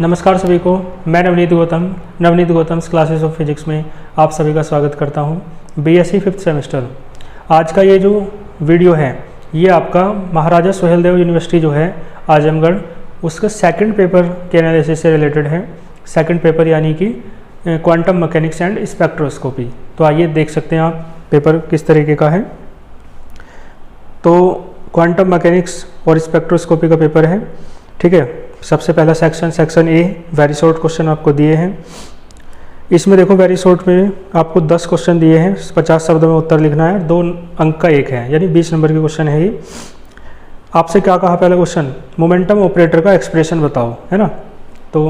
नमस्कार सभी को, मैं Navneet Gautam's classes of physics में आप सभी का स्वागत करता हूं। BSc 5th semester. आज का ये जो वीडियो है ये आपका महाराजा सुहेलदेव यूनिवर्सिटी जो है आजमगढ़, उसका सेकंड पेपर के एनालिसिस से रिलेटेड है। सेकंड पेपर यानी कि क्वांटम मैकेनिक्स एंड स्पेक्ट्रोस्कोपी। तो आइए देख सकते हैं आप पेपर किस तरीके का है। तो क्वांटम मैकेनिक्स और स्पेक्ट्रोस्कोपी का पेपर है, ठीक है। सबसे पहला section A, very short question आपको दिए हैं। इसमें देखो वेरी शॉर्ट में आपको 10 क्वेश्चन दिए हैं, 50 शब्दों में उत्तर लिखना है, 2 अंक का एक है, यानी 20 नंबर के क्वेश्चन है ये। आपसे क्या कहा पहला क्वेश्चन, मोमेंटम ऑपरेटर का एक्सप्रेशन बताओ, है ना। तो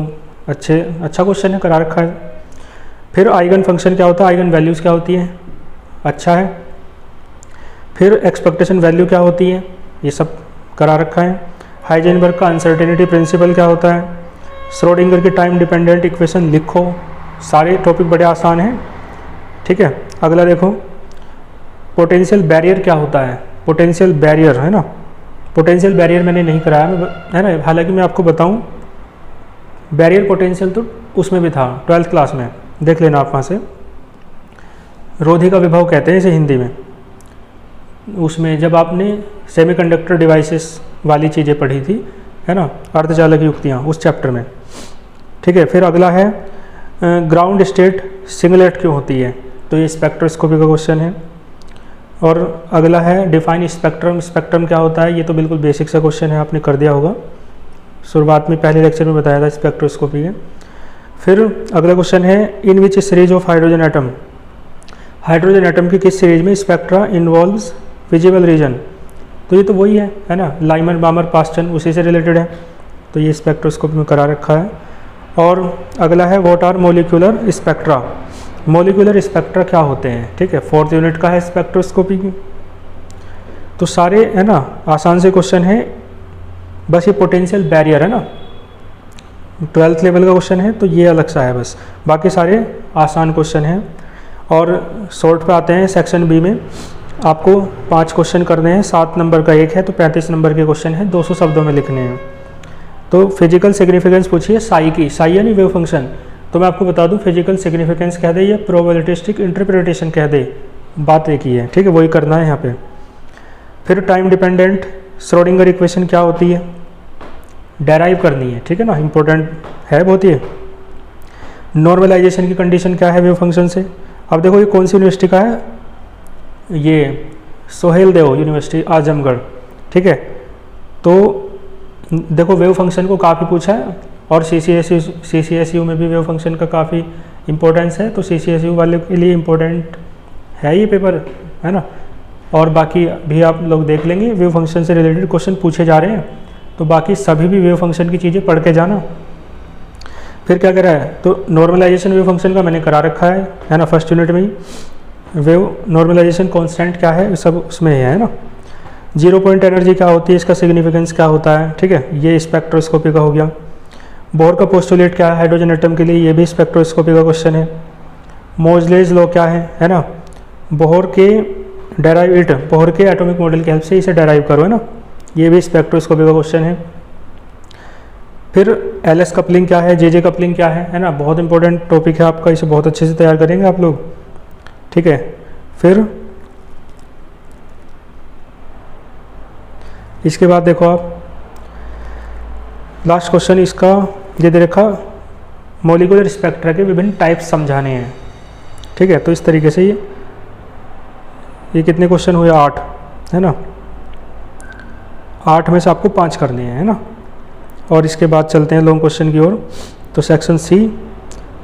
अच्छा क्वेश्चन है, करा रखा है। फिर आइगन फंक्शन क्या होता है, आइगन वैल्यूज़ क्या होती है, अच्छा है। फिर एक्सपेक्टेशन वैल्यू क्या होती है, ये सब करा रखा है। हाइजेनबर्ग का अनसर्टेनिटी प्रिंसिपल क्या होता है, श्रोडिंगर की टाइम डिपेंडेंट इक्वेशन लिखो। सारे टॉपिक बड़े आसान हैं, ठीक है। अगला देखो, पोटेंशियल बैरियर क्या होता है, पोटेंशियल बैरियर, है ना। पोटेंशियल बैरियर मैंने नहीं कराया है ना, हालांकि मैं आपको बताऊं बैरियर पोटेंशियल तो उसमें भी था 12th क्लास में, देख लेना आप वहाँ से। रोधी का विभव कहते हैं इसे हिंदी में। उसमें जब आपने सेमीकंडक्टर डिवाइसेस वाली चीज़ें पढ़ी थी, है ना, अर्धचालक युक्तियाँ, उस चैप्टर में, ठीक है। फिर अगला है ग्राउंड स्टेट सिंगलेट क्यों होती है, तो ये स्पेक्ट्रोस्कोपी का क्वेश्चन है। और अगला है डिफाइन स्पेक्ट्रम, स्पेक्ट्रम क्या होता है, ये तो बिल्कुल बेसिक सा क्वेश्चन है, आपने कर दिया होगा, शुरुआत में पहले लेक्चर में बताया था स्पेक्ट्रोस्कोपी के। फिर अगला क्वेश्चन है in which series of hydrogen atom, hydrogen atom की किस सीरीज में स्पेक्ट्रा इन्वॉल्व्स विजिबल रीजन, तो ये तो वही है ना, लाइमर बामर पास्टन, उसी से रिलेटेड है, तो ये स्पेक्ट्रोस्कोपी में करा रखा है। और अगला है what are molecular spectra, molecular spectra क्या होते हैं, ठीक है, 4th यूनिट का है स्पेक्ट्रोस्कोपी की। तो सारे, है ना, आसान से क्वेश्चन है। बस ये पोटेंशियल बैरियर है ना, 12th लेवल का क्वेश्चन है, तो ये अलग सा है बस, बाकी सारे आसान क्वेश्चन हैं। और शॉर्ट पे आते हैं सेक्शन बी में, आपको 5 क्वेश्चन करने हैं, 7 नंबर का एक है, तो 35 नंबर के क्वेश्चन है, 200 शब्दों में लिखने हैं। तो फिजिकल सिग्निफिकेंस पूछिए साई की, साई यानी वेव फंक्शन, तो मैं आपको बता दूं फिजिकल सिग्निफिकेंस कह दे या प्रोबेबिलिस्टिक इंटरप्रिटेशन कह दे, बात एक ही है, ठीक है, वही करना है यहाँ पे। फिर टाइम डिपेंडेंट श्रोडिंगर इक्वेशन क्या होती है, डेराइव करनी है, ठीक है ना, इंपॉर्टेंट है बहुत ये। नॉर्मलाइजेशन की कंडीशन क्या है वेव फंक्शन से। अब देखो ये कौन सी यूनिवर्सिटी का है, ये सुहेलदेव यूनिवर्सिटी आजमगढ़, ठीक है। तो देखो वेव फंक्शन को काफ़ी पूछा है, और CCSU में भी वेव फंक्शन का काफ़ी इंपॉर्टेंस है, तो CCSU वाले के लिए इम्पोर्टेंट है ये पेपर, है ना। और बाकी भी आप लोग देख लेंगे, वेव फंक्शन से रिलेटेड क्वेश्चन पूछे जा रहे हैं, तो बाकी सभी भी वेव फंक्शन की चीज़ें पढ़ के जाना। फिर क्या करा है, तो नॉर्मलाइजेशन वेव फंक्शन का मैंने करा रखा है ना, 1st यूनिट में ही। वेव नॉर्मलाइजेशन कांस्टेंट क्या है, सब उसमें है ना। 0 पॉइंट एनर्जी क्या होती है, इसका सिग्निफिकेंस क्या होता है, ठीक है, ये स्पेक्ट्रोस्कोपी का हो गया। बोर का पोस्टुलेट क्या है हाइड्रोजन एटम के लिए, ये भी स्पेक्ट्रोस्कोपी का क्वेश्चन है। मोजलेज लॉ क्या है ना, बोहर के बोहर के एटॉमिक मॉडल की हेल्प से इसे डेराइव करो, है ना, ये भी स्पेक्ट्रोस्कोपी का क्वेश्चन है। फिर LS कपलिंग क्या है, JJ कपलिंग क्या है ना, बहुत इंपॉर्टेंट टॉपिक है आपका, इसे बहुत अच्छे से तैयार करेंगे आप लोग, ठीक है। फिर इसके बाद देखो आप लास्ट क्वेश्चन इसका ये दे रखा, मॉलिक्यूलर स्पेक्ट्रा के विभिन्न टाइप्स समझाने हैं, ठीक है। तो इस तरीके से ये कितने क्वेश्चन हुए, 8, है ना। 8 में से आपको 5 करने हैं, है ना। और इसके बाद चलते हैं लॉन्ग क्वेश्चन की ओर। तो सेक्शन C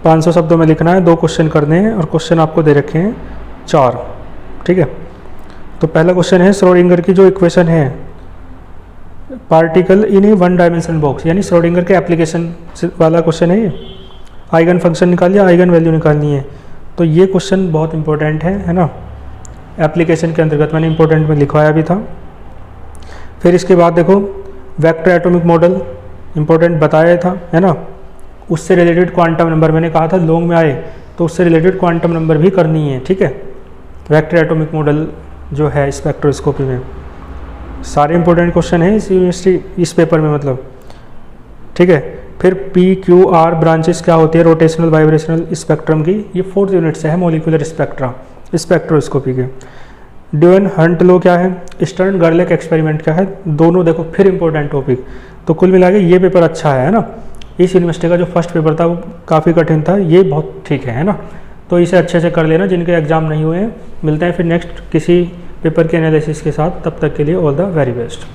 500 शब्दों में लिखना है, 2 क्वेश्चन करने हैं, और क्वेश्चन आपको दे रखे हैं 4, ठीक है। तो पहला क्वेश्चन है श्रोडिंगर की जो इक्वेशन है, particle in A 1 dimensional box, यानी श्रोडिंगर के एप्लीकेशन वाला क्वेश्चन है ये। आइगन फंक्शन निकालिए, आइगन वैल्यू निकालनी है, तो ये क्वेश्चन बहुत इंपॉर्टेंट है ना, एप्लीकेशन के अंतर्गत मैंने इंपॉर्टेंट में लिखवाया भी था। फिर इसके बाद देखो वेक्टर एटॉमिक मॉडल इंपॉर्टेंट बताया था, है ना, उससे रिलेटेड क्वांटम नंबर मैंने कहा था लॉन्ग में आए, तो उससे रिलेटेड क्वांटम नंबर भी करनी है, ठीक है। वेक्टर एटॉमिक मॉडल जो है स्पेक्ट्रोस्कोपी में, सारे इंपॉर्टेंट क्वेश्चन हैं इस यूनिवर्सिटी इस पेपर में, मतलब ठीक है। फिर PQR ब्रांचेस क्या होती है रोटेशनल वाइब्रेशनल स्पेक्ट्रम की, ये 4th यूनिट से है मॉलिक्यूलर स्पेक्ट्रा स्पेक्ट्रोस्कोपी के। ड्यून हंट लो क्या है, स्टर्न गर्लक एक्सपेरिमेंट क्या है, दोनों देखो फिर इंपॉर्टेंट टॉपिक। तो कुल मिला के ये पेपर अच्छा है ना। इस यूनिवर्सिटी का जो फर्स्ट पेपर था वो काफ़ी कठिन था, ये बहुत ठीक है ना। तो इसे अच्छे से कर लेना जिनके एग्जाम नहीं हुए हैं। मिलते हैं फिर नेक्स्ट किसी पेपर के एनालिसिस के साथ, तब तक के लिए ऑल द वेरी बेस्ट।